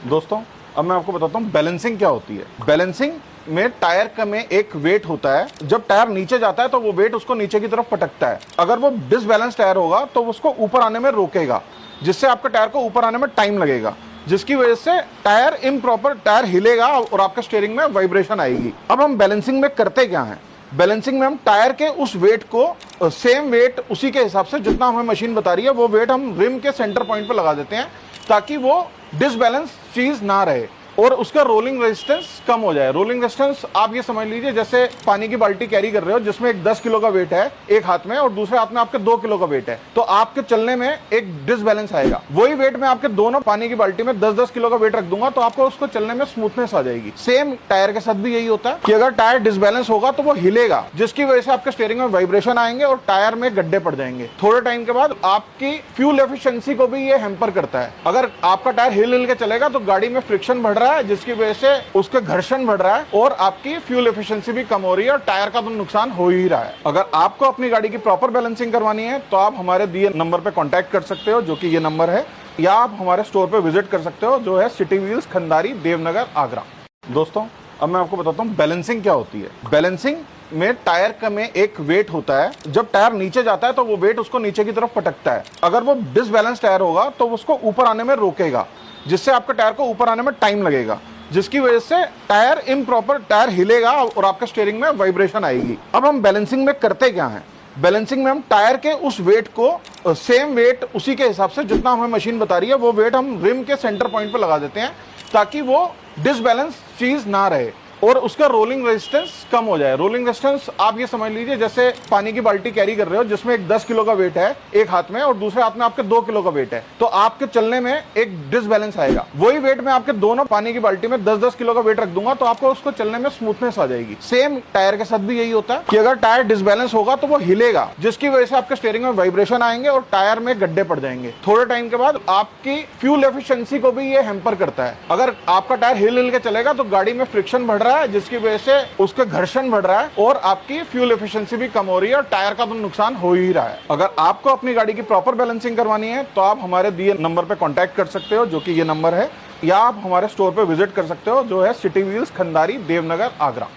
दोस्तों, अब मैं आपको बताता हूँ बैलेंसिंग क्या होती है। बैलेंसिंग में टायर का में एक वेट होता है। जब टायर नीचे जाता है तो वो वेट उसको नीचे की तरफ पटकता है। अगर वो डिसबैलेंस टायर होगा तो उसको ऊपर आने में रोकेगा, जिससे आपके टायर को ऊपर आने में टाइम लगेगा, जिसकी वजह से टायर इम्प्रॉपर टायर हिलेगा और आपके स्टीयरिंग में वाइब्रेशन आएगी। अब हम बैलेंसिंग में करते क्या है? बैलेंसिंग में हम टायर के उस वेट को सेम वेट उसी के हिसाब से जितना हमें मशीन बता रही है वो वेट हम रिम के सेंटर पॉइंट पर लगा देते हैं, ताकि वो डिसबैलेंस चीज ना रहे और उसका रोलिंग रेजिस्टेंस कम हो जाए। रोलिंग रेजिस्टेंस आप ये समझ लीजिए जैसे पानी की बाल्टी कैरी कर रहे हो जिसमें एक 10 किलो का वेट है एक हाथ में और दूसरे हाथ में आपके 2 किलो का वेट है, तो आपके चलने में एक डिसबैलेंस आएगा। वही वेट में आपके दोनों पानी की बाल्टी में 10-10 किलो का वेट रख दूंगा तो आपको उसको चलने में स्मूथनेस आ जाएगी। सेम टायर के साथ भी यही होता है कि अगर टायर डिसबैलेंस होगा तो वो हिलेगा, जिसकी वजह से आपके स्टीयरिंग में वाइब्रेशन आएंगे और टायर में गड्ढे पड़ जाएंगे। थोड़े टाइम के बाद आपकी फ्यूल एफिशिएंसी को भी ये हैम्पर करता है। अगर आपका टायर हिल के चलेगा तो गाड़ी में फ्रिक्शन बढ़ रहा है, जिसकी वजह से उसका घर्षण बढ़ रहा है और आपकी फ्यूल एफिशिएंसी भी कम हो रही है और टायर का तो नुकसान हो ही रहा है। अगर आपको अपनी गाड़ी की प्रॉपर बैलेंसिंग करवानी है तो आप हमारे दिए नंबर पे कांटेक्ट कर सकते हो, जो कि ये नंबर है, या आप हमारे स्टोर पे विजिट कर सकते हो, जो है सिटी व्हील्स, खंडारी, देवनगर, आगरा। दोस्तों, अब मैं आपको बताता हूँ बैलेंसिंग क्या होती है। बैलेंसिंग में टायर का में एक वेट होता है। जब टायर नीचे जाता है तो वो वेट उसको नीचे की तरफ पटकता है। अगर वो डिसबैलेंस टायर होगा तो उसको ऊपर आने में रोकेगा, जिससे आपके टायर को ऊपर आने में टाइम लगेगा, जिसकी वजह से टायर इम्प्रॉपर टायर हिलेगा और आपके स्टीयरिंग में वाइब्रेशन आएगी। अब हम बैलेंसिंग में करते क्या है? बैलेंसिंग में हम टायर के उस वेट को सेम वेट उसी के हिसाब से जितना हमें मशीन बता रही है वो वेट हम रिम के सेंटर पॉइंट पर लगा देते हैं, ताकि वो डिसबैलेंस चीज ना रहे और उसका रोलिंग रेजिस्टेंस कम हो जाए। रोलिंग रेजिस्टेंस आप ये समझ लीजिए जैसे पानी की बाल्टी कैरी कर रहे हो जिसमें एक 10 किलो का वेट है एक हाथ में और दूसरे हाथ में आपके 2 किलो का वेट है, तो आपके चलने में एक डिसबैलेंस आएगा। वही वेट में आपके दोनों पानी की बाल्टी में 10-10 किलो का वेट रख दूंगा तो आपको उसको चलने में स्मूथनेस आ जाएगी। सेम टायर के साथ भी यही होता है कि अगर टायर डिसबैलेंस होगा तो वो हिलेगा, जिसकी वजह से आपके स्टीयरिंग में वाइब्रेशन आएंगे और टायर में गड्ढे पड़ जाएंगे। थोड़े टाइम के बाद आपकी फ्यूल एफिशिएंसी को भी ये हैम्पर करता है। अगर आपका टायर हिल के चलेगा तो गाड़ी में फ्रिक्शन बढ़ रहा है, जिसकी वजह से उसका घर्षण बढ़ रहा है और आपकी फ्यूल एफिशिएंसी भी कम हो रही है और टायर का तो नुकसान हो ही रहा है। अगर आपको अपनी गाड़ी की प्रॉपर बैलेंसिंग करवानी है तो आप हमारे दिए नंबर पे कांटेक्ट कर सकते हो, जो कि ये नंबर है, या आप हमारे स्टोर पे विजिट कर सकते हो, जो है सिटी व्हील्स, खंडारी, देवनगर, आगरा।